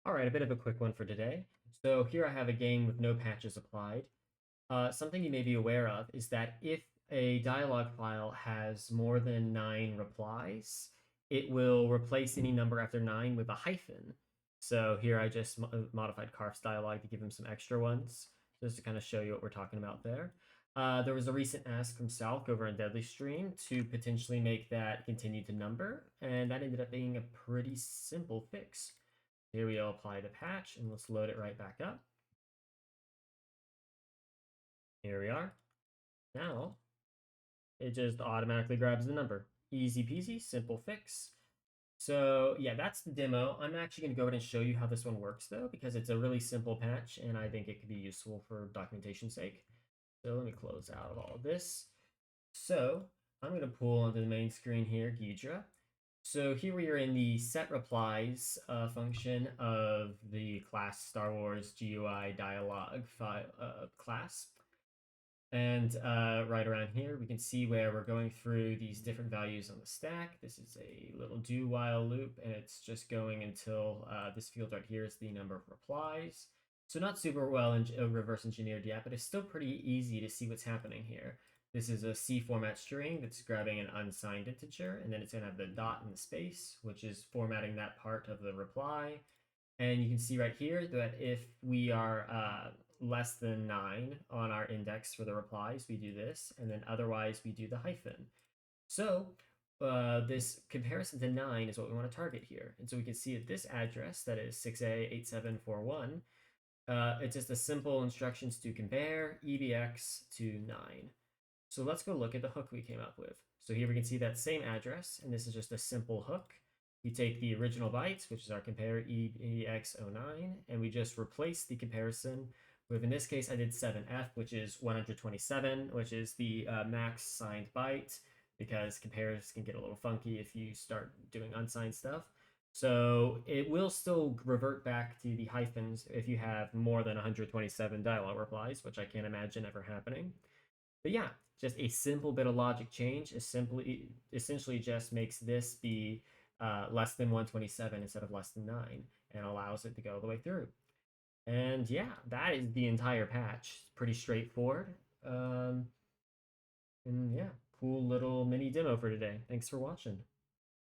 All right, a bit of a quick one for today. So here I have a game with no patches applied. Something you may be aware of is that if a dialog file has more than 9 replies, it will replace any number after 9 with a hyphen. So here I just modified Carf's dialog to give him some extra ones, just to kind of show you what we're talking about there. There was a recent ask from Salk over on Deadly Stream to potentially make that continue to number, and that ended up being a pretty simple fix. Here we go, apply the patch, and let's load it right back up. Here we are. Now, it just automatically grabs the number. Easy peasy, simple fix. So yeah, that's the demo. I'm actually going to go ahead and show you how this one works though, because it's a really simple patch, and I think it could be useful for documentation's sake. So let me close out of all of this. So I'm going to pull onto the main screen here, Ghidra. So here we are in the set replies function of the class Star Wars GUI dialog file, class. And right around here, we can see where we're going through these different values on the stack. This is a little do while loop, and it's just going until this field right here is the number of replies. So not super well reverse engineered yet, but it's still pretty easy to see what's happening here. This is a C format string that's grabbing an unsigned integer, and then it's going to have the dot in the space, which is formatting that part of the reply. And you can see right here that if we are less than 9 on our index for the replies, we do this, and then otherwise we do the hyphen. So this comparison to 9 is what we want to target here. And so we can see at this address, that is 6A8741, it's just a simple instructions to compare EBX to 9. So let's go look at the hook we came up with. So here we can see that same address, and this is just a simple hook. We take the original bytes, which is our compare EBX09, and we just replace the comparison with, in this case, I did 7F, which is 127, which is the max signed byte, because compares can get a little funky if you start doing unsigned stuff. So it will still revert back to the hyphens if you have more than 127 dialog replies, which I can't imagine ever happening. But yeah, just a simple bit of logic change is essentially just makes this be less than 127 instead of less than 9, and allows it to go all the way through. And yeah, that is the entire patch. Pretty straightforward. And yeah, cool little mini demo for today. Thanks for watching.